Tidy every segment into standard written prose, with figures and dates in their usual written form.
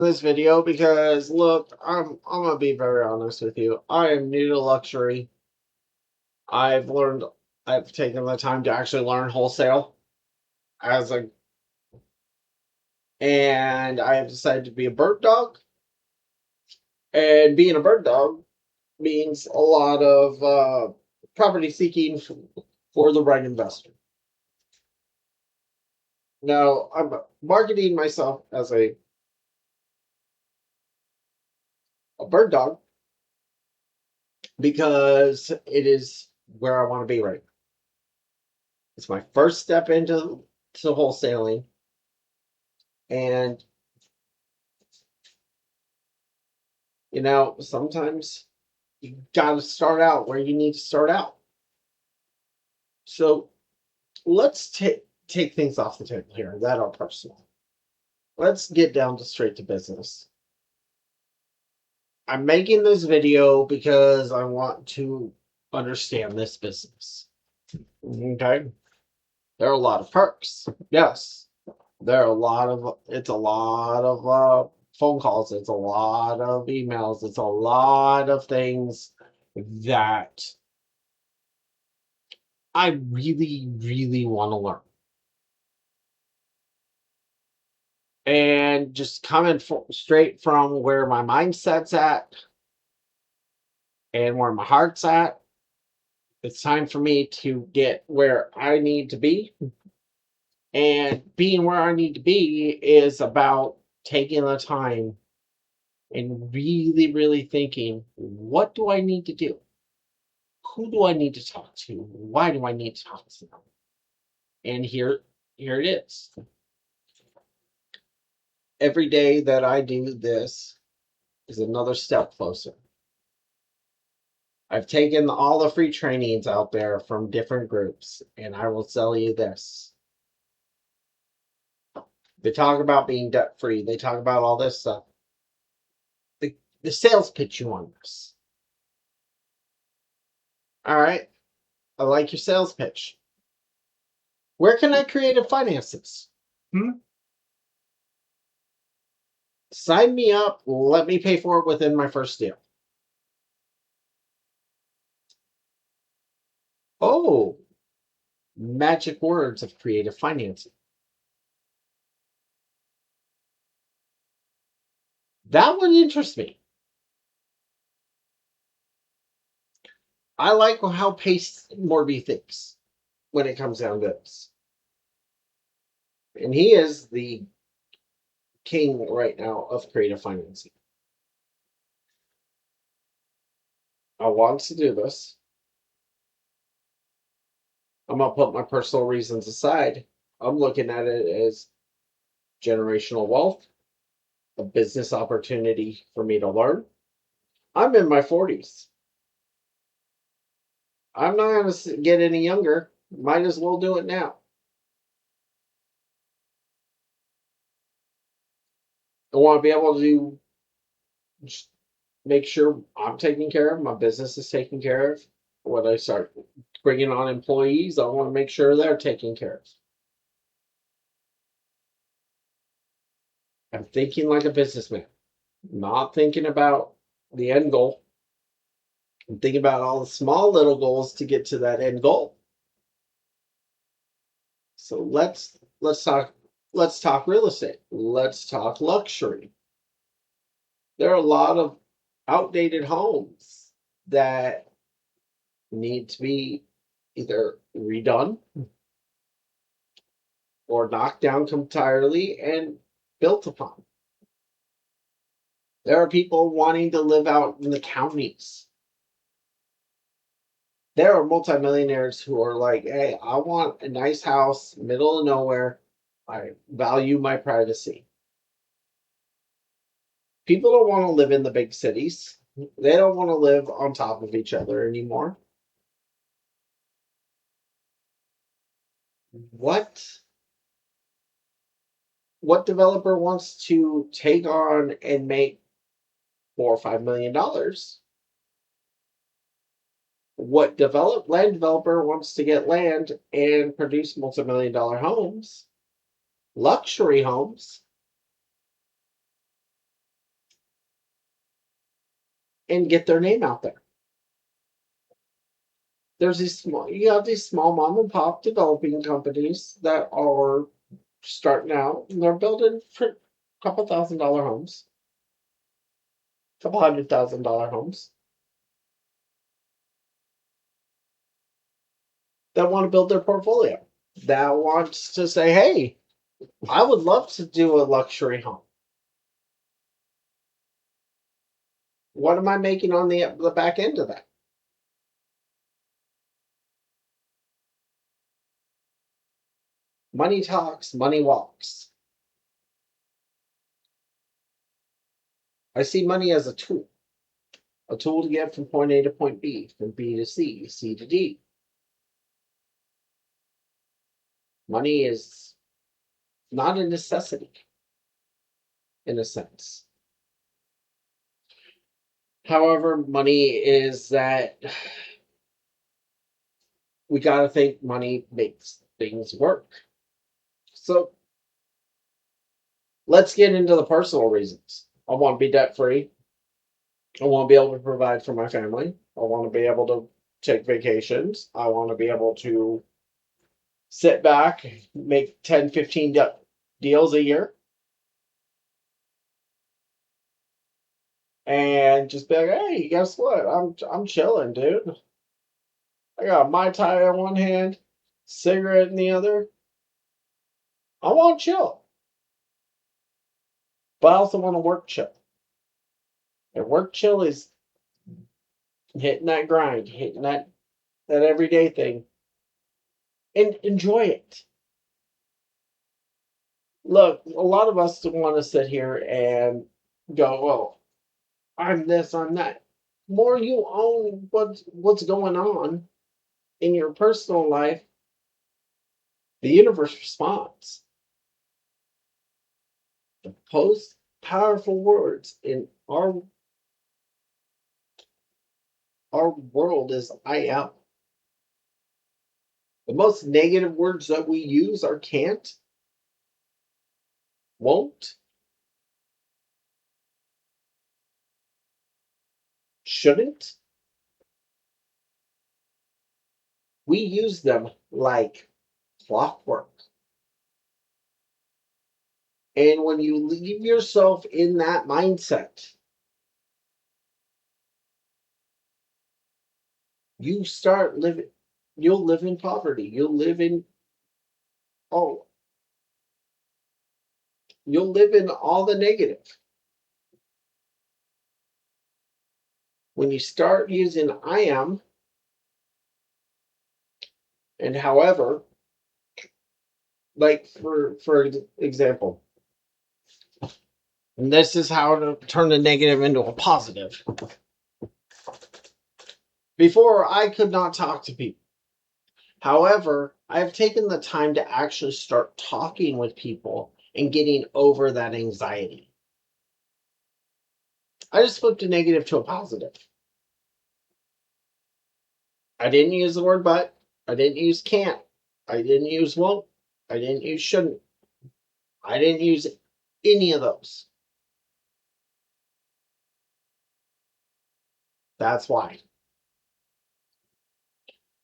this video because look, I'm gonna be very honest with you. I am new to luxury. I've learned I've taken the time to actually learn wholesale as a and I have decided to be a bird dog. And being a bird dog means a lot of property seeking for the right investor. Now I'm marketing myself as a bird dog because it is where I want to be right now. It's my first step into wholesaling. And, sometimes you got to start out where you need to start out. So let's take things off the table here that are personal. Let's get down to straight to business. I'm making this video because I want to understand this business. Okay. There are a lot of perks. Yes. It's a lot of phone calls. It's a lot of emails. It's a lot of things that I really, really want to learn. And just coming straight from where my mindset's at and where my heart's at, it's time for me to get where I need to be. And being where I need to be is about taking the time and really, really thinking, what do I need to do? Who do I need to talk to? Why do I need to talk to them? And here it is. Every day that I do this is another step closer. I've taken all the free trainings out there from different groups, and I will tell you this. They talk about being debt free, they talk about all this stuff. The sales pitch you on this. All right, I like your sales pitch. Where can I creative finance this? Sign me up, let me pay for it within my first deal. Oh, magic words of creative financing. That would interest me. I like how Pace Morby thinks when it comes down to this. And he is the king right now of creative financing. I want to do this. I'm going to put my personal reasons aside. I'm looking at it as generational wealth, a business opportunity for me to learn. I'm in my 40s. I'm not going to get any younger. Might as well do it now. I want to be able to make sure I'm taken care of, my business is taken care of. When I start bringing on employees, I want to make sure they're taken care of. I'm thinking like a businessman, not thinking about the end goal. I'm thinking about all the small little goals to get to that end goal. So let's talk real estate. Let's talk luxury. There are a lot of outdated homes that need to be either redone or knocked down entirely and built upon. There are people wanting to live out in the counties. There are multimillionaires who are like, hey, I want a nice house, middle of nowhere. I value my privacy. People don't want to live in the big cities. They don't want to live on top of each other anymore. What what developer wants to take on and make $4 or $5 million? What land developer wants to get land and produce multi-million-dollar homes, luxury homes? and get their name out there. You have these small mom and pop developing companies that are starting out and they're building for a couple $1,000 homes, couple $100,000 homes that want to build their portfolio, that wants to say, hey, I would love to do a luxury home. What am I making on the back end of that? Money talks, money walks. I see money as a tool to get from point A to point B, from B to C, C to D. Money is not a necessity in a sense. However, money is that we got to think money makes things work. So let's get into the personal reasons. I want to be debt free. I want to be able to provide for my family. I want to be able to take vacations. I want to be able to sit back, make 10, 15 deals a year, and just be like, hey, guess what? I'm chilling, dude. I got my tie in one hand, cigarette in the other. I want to chill, but I also want to work chill. And work chill is hitting that grind, hitting that everyday thing, and enjoy it. Look, a lot of us want to sit here and go, well, I'm this, I'm that. More you own what's going on in your personal life, the universe responds. The most powerful words in our world is I am. The most negative words that we use are can't, won't, shouldn't. We use them like clockwork. And when you leave yourself in that mindset, you start living, you'll live in poverty. Oh, you'll live in all the negative. When you start using I am and however, like for example, and this is how to turn a negative into a positive. Before I could not talk to people. However, I've taken the time to actually start talking with people and getting over that anxiety. I just flipped a negative to a positive. I didn't use the word but. I didn't use can't. I didn't use won't. I didn't use shouldn't. I didn't use any of those. That's why.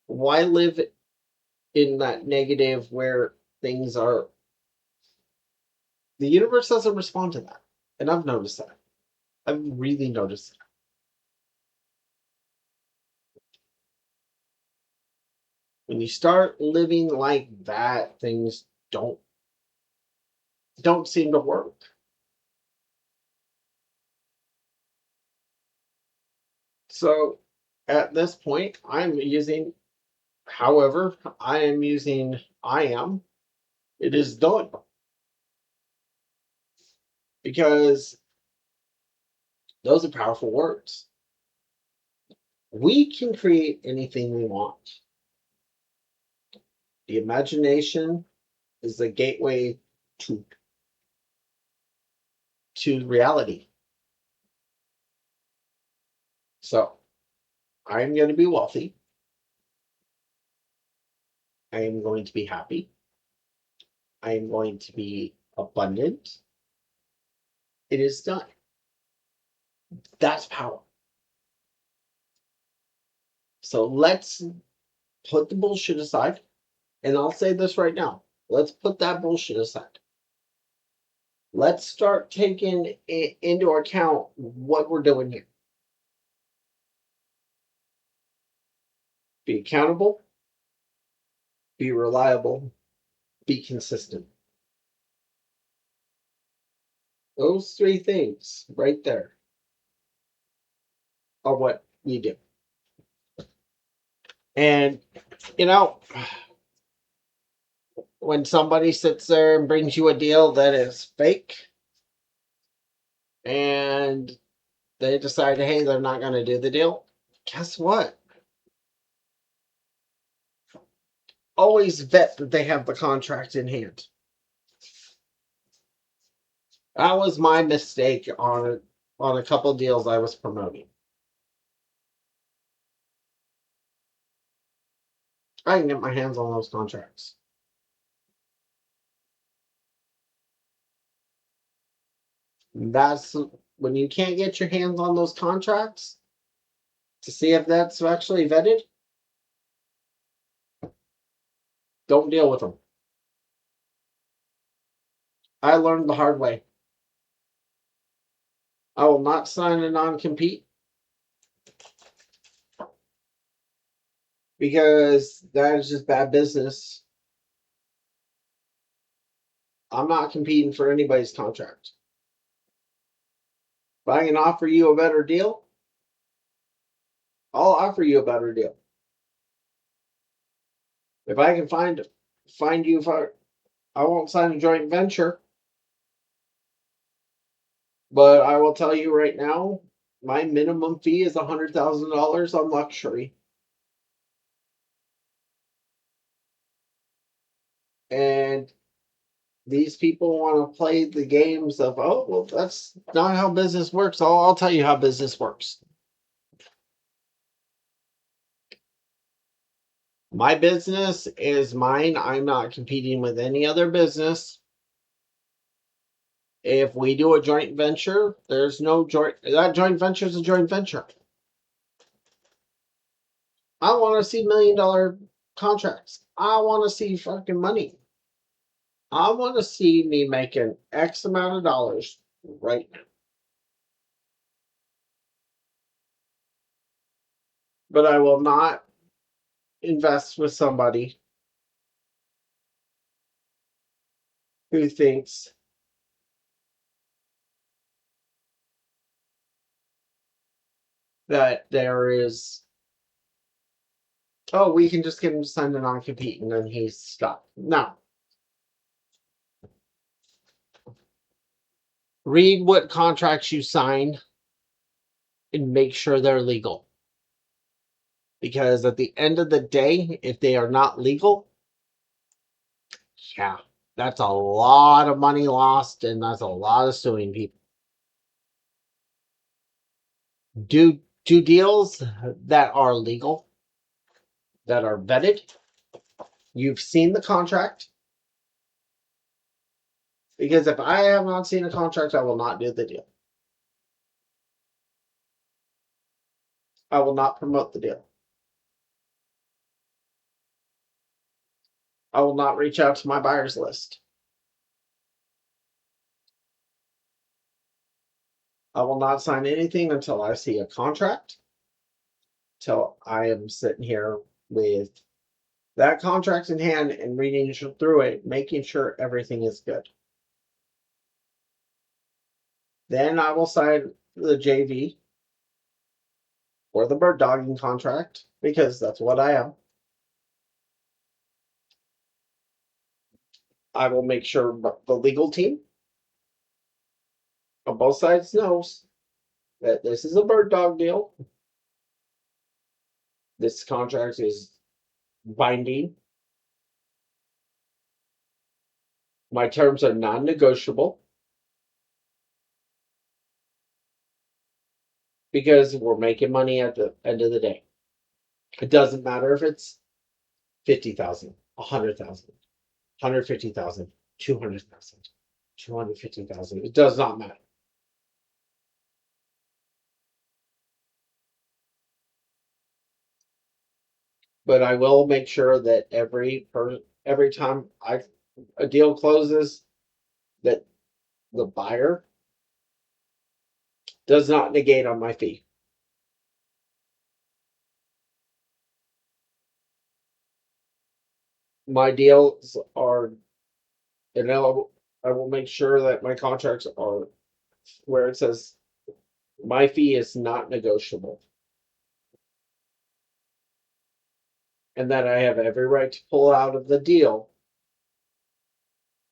Why live in that negative where things are. The universe doesn't respond to that. And I've noticed that. I've really noticed that. When you start living like that, things don't seem to work. So at this point, however, I am using I am. It is done. Because those are powerful words. We can create anything we want. The imagination is the gateway to reality. So I'm going to be wealthy. I am going to be happy. I am going to be abundant. It is done. That's power. So let's put the bullshit aside. And I'll say this right now. Let's put that bullshit aside. Let's start taking into account what we're doing here. Be accountable, be reliable, be consistent. Those three things right there are what you do. And, you know, when somebody sits there and brings you a deal that is fake and they decide, hey, they're not going to do the deal, guess what? Always vet that they have the contract in hand. That was my mistake on a couple deals I was promoting. I can get my hands on those contracts. That's when you can't get your hands on those contracts to see if that's actually vetted. Don't deal with them. I learned the hard way. I will not sign a non-compete because that is just bad business. I'm not competing for anybody's contract. If I can offer you a better deal, I'll offer you a better deal. If I can find you, I won't sign a joint venture. But I will tell you right now, my minimum fee is $100,000 on luxury. And these people want to play the games of, oh, well, that's not how business works. I'll tell you how business works. My business is mine. I'm not competing with any other business. If we do a joint venture, there's no that joint venture is a joint venture. I want to see $1 million contracts. I want to see fucking money. I want to see me making X amount of dollars right now. But I will not invest with somebody who thinks that there is, oh, we can just get him to sign a non-compete and then he's stuck. No. Read what contracts you sign and make sure they're legal. Because at the end of the day, if they are not legal, yeah, that's a lot of money lost and that's a lot of suing people. Do deals that are legal, that are vetted. You've seen the contract. Because if I have not seen a contract, I will not do the deal. I will not promote the deal. I will not reach out to my buyers list. I will not sign anything until I see a contract. Till I am sitting here with that contract in hand and reading through it, making sure everything is good. Then I will sign the JV or the bird dogging contract because that's what I am. I will make sure the legal team on both sides knows that this is a bird dog deal. This contract is binding. My terms are non-negotiable because we're making money at the end of the day. It doesn't matter if it's 50,000, 100,000, 150,000, 200,000, 250,000. It does not matter. but I will make sure that every time a deal closes, that the buyer does not negate on my fee. My deals are, and I will make sure that my contracts are where it says my fee is not negotiable, and that I have every right to pull out of the deal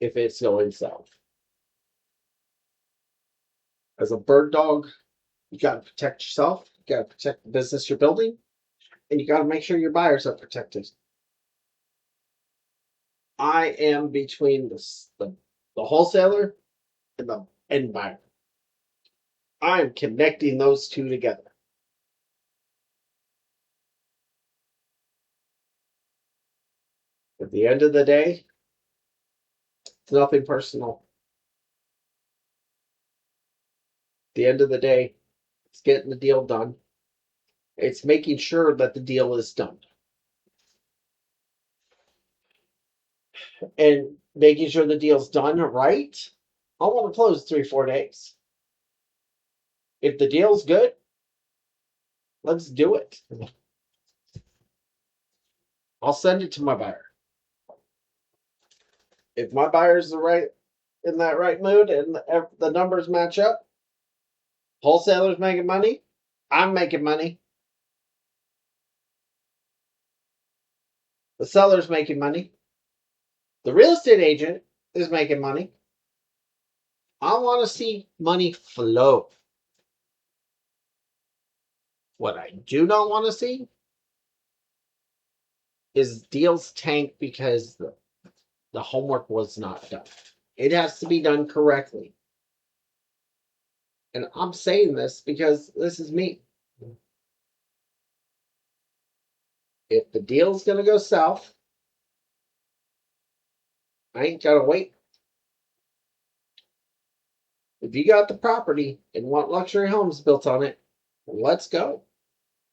if it's going south. As a bird dog, you got to protect yourself, you got to protect the business you're building, and you got to make sure your buyers are protected. I am between the wholesaler and the end buyer. I'm connecting those two together. At the end of the day, it's nothing personal. At the end of the day, it's getting the deal done. It's making sure that the deal is done. And making sure the deal's done right. I want to close 3-4 days. If the deal's good, let's do it. I'll send it to my buyer. If my buyer's in that right mood and the numbers match up, wholesaler's making money, I'm making money, the seller's making money, the real estate agent is making money. I want to see money flow. What I do not want to see is deals tank because the homework was not done. It has to be done correctly. And I'm saying this because this is me. If the deal's going to go south, I ain't got to wait. If you got the property and want luxury homes built on it, let's go.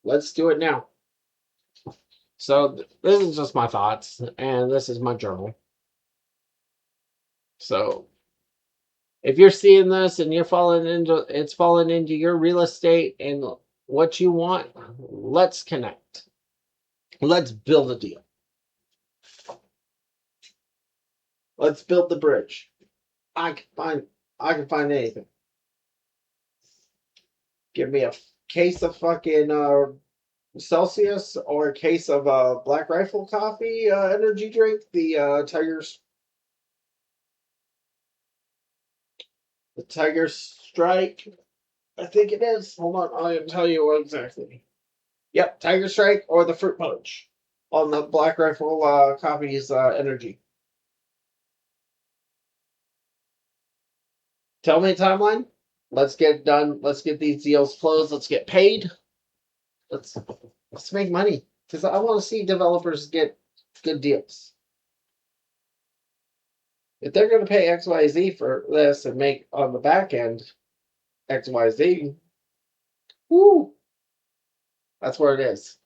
Let's do it now. So this is just my thoughts, and this is my journal. So if you're seeing this and it's falling into your real estate and what you want, let's connect. Let's build a deal. Let's build the bridge. I can find anything. Give me a case of fucking Celsius or a case of Black Rifle coffee energy drink, the Tiger Strike, I think it is. Hold on, I'll tell you what exactly. Yep, Tiger Strike or the fruit punch on the Black Rifle coffee's energy. Tell me a timeline. Let's get it done. Let's get these deals closed. Let's get paid. Let's make money because I want to see developers get good deals. If they're going to pay XYZ for this and make on the back end XYZ, woo, that's where it is.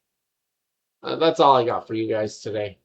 That's all I got for you guys today.